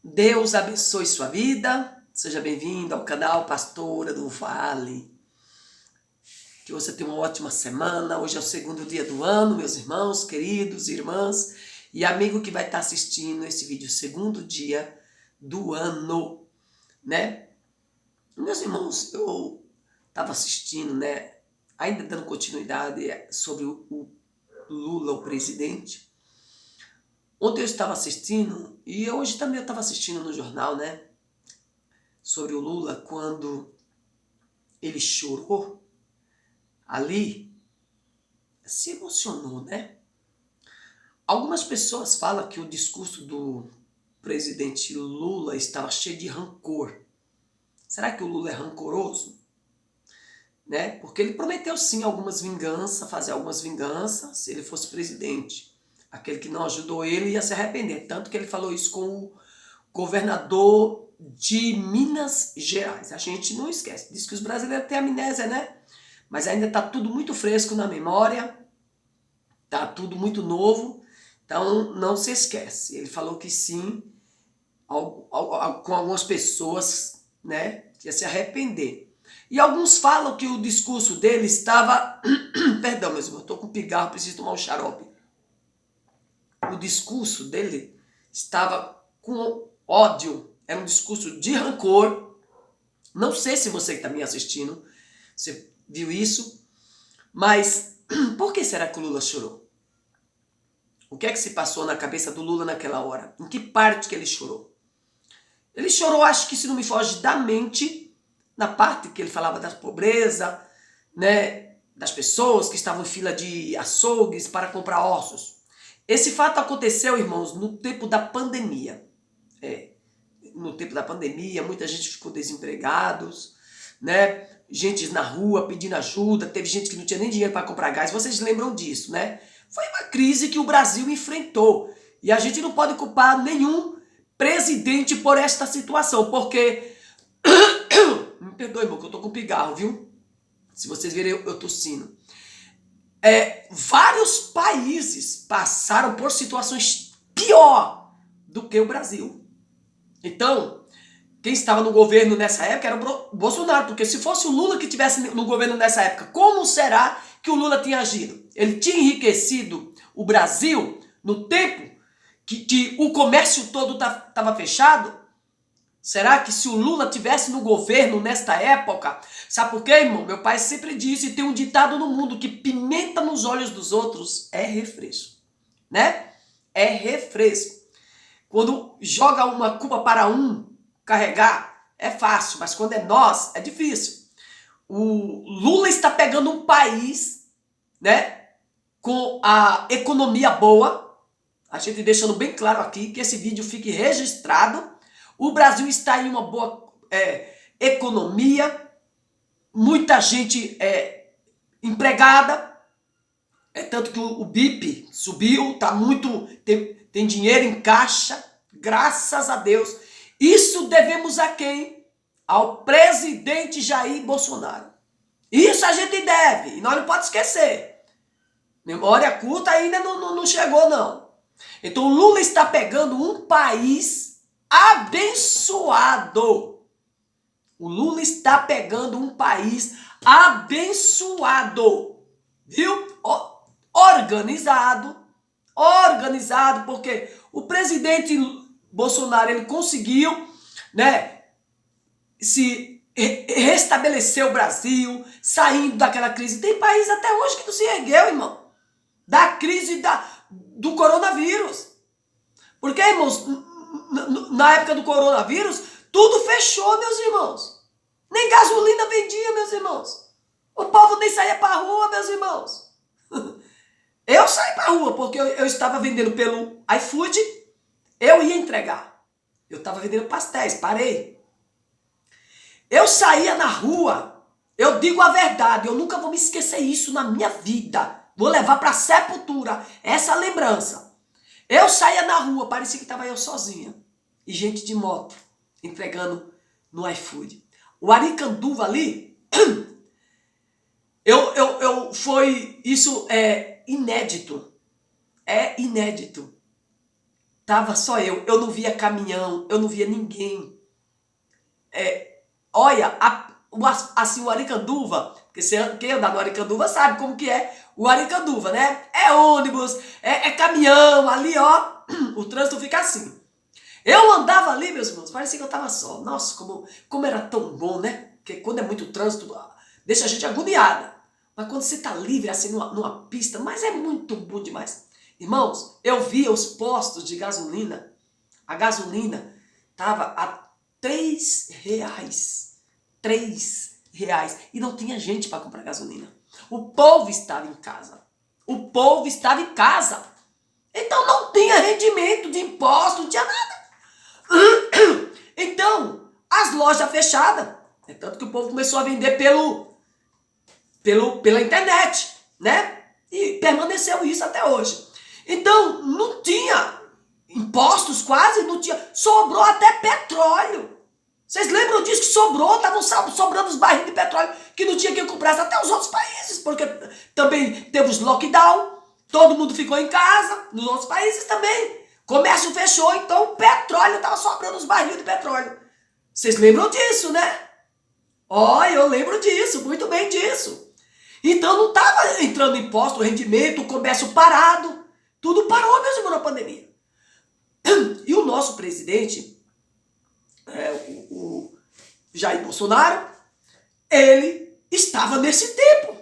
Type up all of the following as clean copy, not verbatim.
Deus abençoe sua vida. Seja bem-vindo ao canal Pastora do Vale. Que você tenha uma ótima semana. Hoje é o segundo dia do ano, meus irmãos, queridos, irmãs e amigo que vai estar assistindo esse vídeo, segundo dia do ano, né? Meus irmãos, eu estava assistindo, né? Ainda dando continuidade sobre o Lula, o presidente. Ontem eu estava assistindo, e hoje também eu estava assistindo no jornal, né? Sobre o Lula, quando ele chorou ali, se emocionou, né? Algumas pessoas falam que o discurso do presidente Lula estava cheio de rancor. Será que o Lula é rancoroso? Né? Porque ele prometeu sim algumas vinganças, fazer algumas vinganças se ele fosse presidente. Aquele que não ajudou ele ia se arrepender. Tanto que ele falou isso com o governador de Minas Gerais. A gente não esquece. Diz que os brasileiros têm amnésia, né? Mas ainda está tudo muito fresco na memória. Está tudo muito novo. Então não se esquece. Ele falou que sim, com algumas pessoas, né, que ia se arrepender. E alguns falam que o discurso dele estava... Perdão, meus irmãos, eu estou com pigarro, preciso tomar um xarope. O discurso dele estava com ódio, era um discurso de rancor. Não sei se você que está me assistindo, você viu isso, mas por que será que o Lula chorou? O que é que se passou na cabeça do Lula naquela hora? Em que parte que ele chorou? Ele chorou, acho que se não me foge da mente, na parte que ele falava da pobreza, né, das pessoas que estavam em fila de açougues para comprar ossos. Esse fato aconteceu, irmãos, no tempo da pandemia. No tempo da pandemia, muita gente ficou desempregados, né? Gente na rua pedindo ajuda, teve gente que não tinha nem dinheiro para comprar gás. Vocês lembram disso, né? Foi uma crise que o Brasil enfrentou. E a gente não pode culpar nenhum presidente por esta situação, porque... Me perdoe, irmão, que eu tô com pigarro, viu? Se vocês verem eu tossindo. Vários países passaram por situações pior do que o Brasil. Então, quem estava no governo nessa época era o Bolsonaro, porque se fosse o Lula que estivesse no governo nessa época, como será que o Lula tinha agido? Ele tinha enriquecido o Brasil no tempo que o comércio todo estava fechado? Será que se o Lula tivesse no governo nesta época... Sabe por quê, irmão? Meu pai sempre disse, e tem um ditado no mundo, que pimenta nos olhos dos outros é refresco, né? É refresco. Quando joga uma culpa para um carregar, é fácil, mas quando é nós, é difícil. O Lula está pegando um país, né, com a economia boa, a gente deixando bem claro aqui, que esse vídeo fique registrado. O Brasil está em uma boa economia, muita gente empregada, tanto que o BIP subiu, tá muito, tem dinheiro em caixa, graças a Deus. Isso devemos a quem? Ao presidente Jair Bolsonaro. Isso a gente deve, e nós não podemos esquecer. Memória curta ainda não chegou, não. Então o Lula está pegando um país abençoado. O Lula está pegando um país abençoado, viu? Organizado, porque o presidente Bolsonaro, ele conseguiu, né, se restabelecer o Brasil, saindo daquela crise. Tem país até hoje que não se ergueu, irmão, da crise do coronavírus. Porque, irmãos, na época do coronavírus, tudo fechou, meus irmãos. Nem gasolina vendia, meus irmãos. O povo nem saía para a rua, meus irmãos. Eu saí para a rua porque eu estava vendendo pelo iFood, eu ia entregar. Eu estava vendendo pastéis, parei. Eu saía na rua, eu digo a verdade, eu nunca vou me esquecer isso na minha vida. Vou levar para a sepultura essa lembrança. Eu saía na rua, parecia que estava eu sozinha. E gente de moto, entregando no iFood. O Aricanduva ali, isso é inédito. É inédito. Tava só eu não via caminhão, eu não via ninguém. Olha, assim, o Aricanduva, porque quem andar no Aricanduva sabe como que é o Aricanduva, né? É ônibus, é caminhão, ali ó, o trânsito fica assim. Eu andava ali, meus irmãos, parecia que eu tava só. Nossa, como era tão bom, né? Porque quando é muito trânsito, deixa a gente agoniada. Mas quando você tá livre, assim, numa pista, mas é muito bom demais. Irmãos, eu via os postos de gasolina, a gasolina tava a R$ 3. R$ 3. E não tinha gente para comprar gasolina. O povo estava em casa. O povo estava em casa. Então não tinha rendimento de imposto, não tinha nada. Então, as lojas fechadas. É tanto que o povo começou a vender pela internet, né? E permaneceu isso até hoje. Então, não tinha impostos quase, não tinha. Sobrou até petróleo. Vocês lembram disso que sobrou? Estavam sobrando os barris de petróleo que não tinha quem comprasse, até os outros países, porque também teve os lockdown, todo mundo ficou em casa, nos outros países também. Comércio fechou, então o petróleo estava sobrando os barris de petróleo. Vocês lembram disso, né? Eu lembro disso, muito bem disso. Então não estava entrando imposto, rendimento, o comércio parado. Tudo parou mesmo na pandemia. E o nosso presidente, o Jair Bolsonaro, ele estava nesse tempo.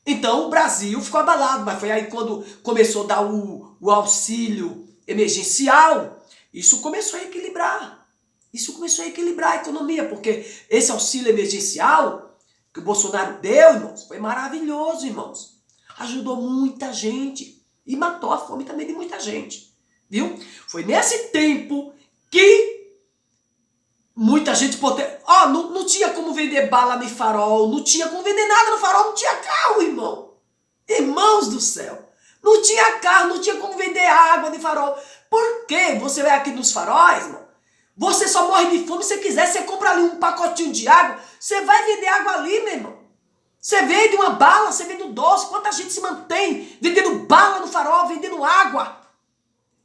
Então o Brasil ficou abalado, mas foi aí quando começou a dar o auxílio emergencial, isso começou a equilibrar. Isso começou a equilibrar a economia, porque esse auxílio emergencial que o Bolsonaro deu, irmãos, foi maravilhoso, irmãos. Ajudou muita gente e matou a fome também de muita gente, viu? Foi nesse tempo que muita gente não tinha como vender bala no farol, não tinha como vender nada no farol, não tinha carro, irmão. Irmãos do céu, não tinha carro, não tinha como vender água de farol. Por quê? Você vai aqui nos faróis, irmão, você só morre de fome se quiser, você compra ali um pacotinho de água, você vai vender água ali, meu irmão. Você vende uma bala, você vende um doce, quanta gente se mantém vendendo bala no farol, vendendo água.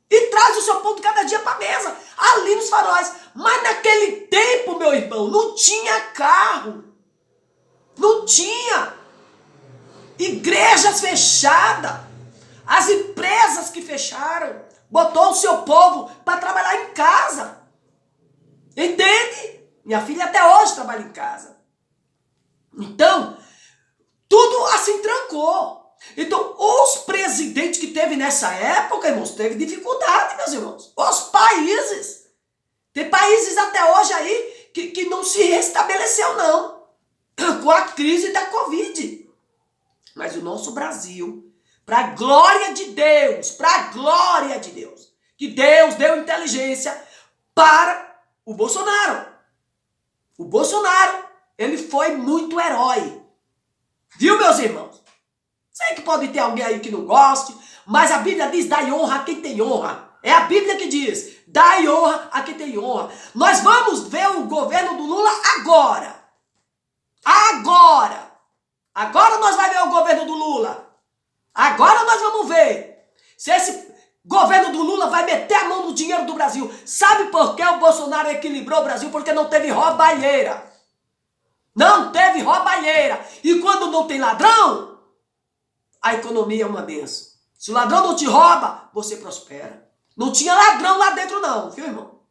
E traz o seu pão de cada dia para a mesa, ali nos faróis. Mas naquele tempo, meu irmão, não tinha carro. Não tinha. Igrejas fechadas. As empresas que fecharam. Botou o seu povo para trabalhar em casa. Entende? Minha filha até hoje trabalha em casa. Então, tudo assim trancou. Então, os presidentes que teve nessa época, irmãos, teve dificuldade, meus irmãos. Os países. Tem países até hoje aí que não se restabeleceu, não. Com a crise da Covid. Mas o nosso Brasil, para a glória de Deus, que Deus deu inteligência para o Bolsonaro. O Bolsonaro, ele foi muito herói. Viu, meus irmãos? Sei que pode ter alguém aí que não goste, mas a Bíblia diz, dai honra a quem tem honra. É a Bíblia que diz, dai honra a quem tem honra. Nós vamos ver o governo do Lula agora. Agora nós vamos ver o governo do Lula. Agora nós vamos ver se esse governo do Lula vai meter a mão no dinheiro do Brasil. Sabe por que o Bolsonaro equilibrou o Brasil? Porque não teve roubalheira. Não teve roubalheira. E quando não tem ladrão, a economia é uma benção. Se o ladrão não te rouba, você prospera. Não tinha ladrão lá dentro não, viu, irmão?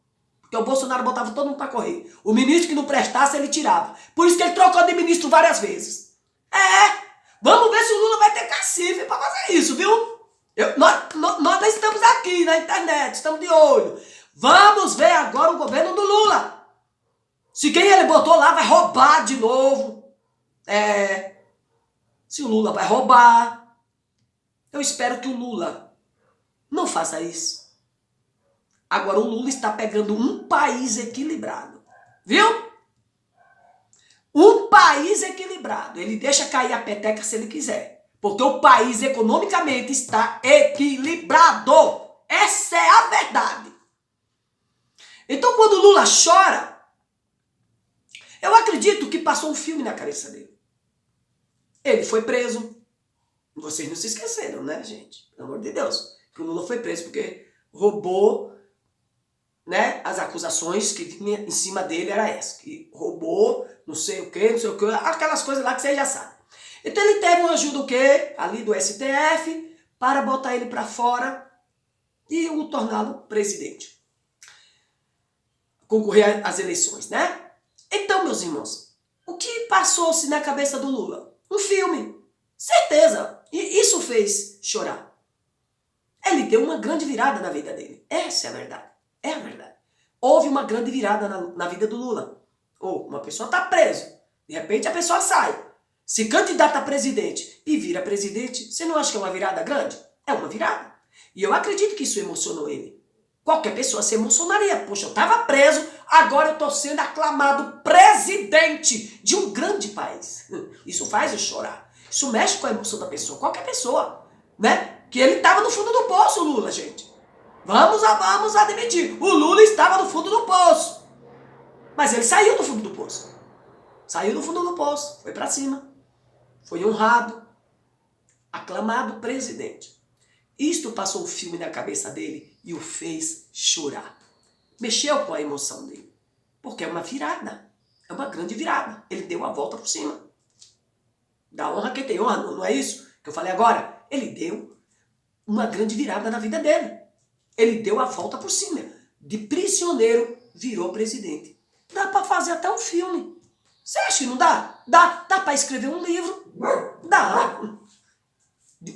Porque o Bolsonaro botava todo mundo para correr. O ministro que não prestasse, ele tirava. Por isso que ele trocou de ministro várias vezes. Vamos ver se o Lula vai ter cacife para fazer isso, viu? Nós estamos aqui na internet, estamos de olho. Vamos ver agora o governo do Lula. Se quem ele botou lá vai roubar de novo. Se o Lula vai roubar, eu espero que o Lula não faça isso. Agora o Lula está pegando um país equilibrado. Viu? Um país equilibrado. Ele deixa cair a peteca se ele quiser. Porque o país economicamente está equilibrado. Essa é a verdade. Então quando o Lula chora, eu acredito que passou um filme na cabeça dele. Ele foi preso. Vocês não se esqueceram, né, gente? Pelo amor de Deus. Que o Lula foi preso porque roubou, né? As acusações que vinha em cima dele era essa, que roubou, não sei o que, aquelas coisas lá que vocês já sabem. Então ele teve uma ajuda o quê? Ali do STF para botar ele para fora e o torná-lo presidente. Concorrer às eleições, né? Então, meus irmãos, o que passou-se na cabeça do Lula? Um filme. Certeza. E isso fez chorar. Ele deu uma grande virada na vida dele. Essa é a verdade. É a verdade. Houve uma grande virada na vida do Lula. Ou uma pessoa está presa. De repente a pessoa sai. Se candidata a presidente e vira presidente, você não acha que é uma virada grande? É uma virada. E eu acredito que isso emocionou ele. Qualquer pessoa se emocionaria. Poxa, eu estava preso, agora eu estou sendo aclamado presidente de um grande país. Isso faz eu chorar. Isso mexe com a emoção da pessoa. Qualquer pessoa, né? Que ele estava no fundo do poço, Lula, gente. Vamos admitir. O Lula estava no fundo do poço. Mas ele saiu do fundo do poço. Saiu do fundo do poço. Foi para cima. Foi honrado. Aclamado presidente. Isto passou o filme na cabeça dele e o fez chorar. Mexeu com a emoção dele. Porque é uma virada. É uma grande virada. Ele deu a volta por cima. Da honra que tem honra, não é isso que eu falei agora? Ele deu uma grande virada na vida dele. Ele deu a volta por cima. De prisioneiro, virou presidente. Dá para fazer até um filme. Você acha que não dá? Dá para escrever um livro. Dá.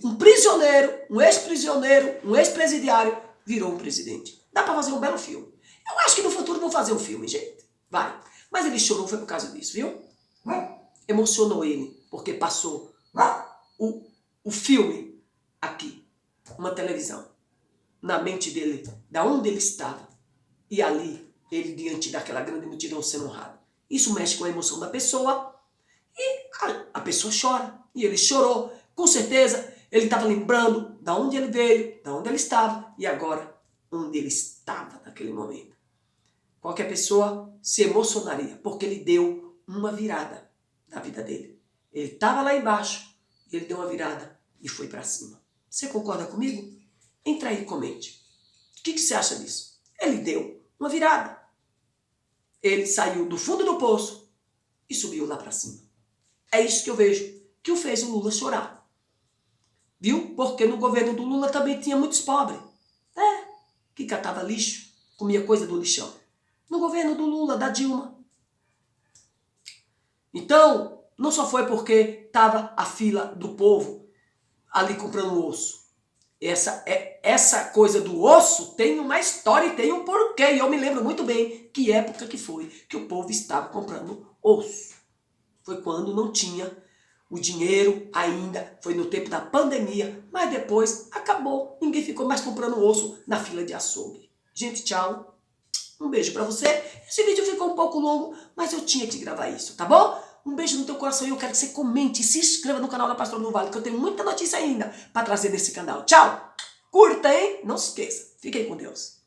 Um prisioneiro, um ex-prisioneiro, um ex-presidiário, virou um presidente. Dá para fazer um belo filme. Eu acho que no futuro vão fazer um filme, gente. Vai. Mas ele chorou, foi por causa disso, viu? Emocionou ele, porque passou o filme aqui, uma televisão, na mente dele, da onde ele estava. E ali, ele diante daquela grande multidão sendo honrado. Isso mexe com a emoção da pessoa e a pessoa chora. E ele chorou, com certeza. Ele estava lembrando da onde ele veio, da onde ele estava e agora onde ele estava naquele momento. Qualquer pessoa se emocionaria, porque ele deu uma virada na vida dele. Ele estava lá embaixo, ele deu uma virada e foi para cima. Você concorda comigo? Entra aí e comente. O que você acha disso? Ele deu uma virada. Ele saiu do fundo do poço e subiu lá para cima. É isso que eu vejo que o fez o Lula chorar. Viu? Porque no governo do Lula também tinha muitos pobres. Que catava lixo, comia coisa do lixão. No governo do Lula, da Dilma. Então, não só foi porque estava a fila do povo ali comprando osso. Essa coisa do osso tem uma história e tem um porquê. E eu me lembro muito bem que época que foi que o povo estava comprando osso. Foi quando não tinha o dinheiro ainda, foi no tempo da pandemia, mas depois acabou. Ninguém ficou mais comprando osso na fila de açougue. Gente, tchau. Um beijo pra você. Esse vídeo ficou um pouco longo, mas eu tinha que gravar isso, tá bom? Um beijo no teu coração e eu quero que você comente e se inscreva no canal da Pastora do Vale, que eu tenho muita notícia ainda pra trazer nesse canal. Tchau! Curta, hein? Não se esqueça. Fiquem com Deus.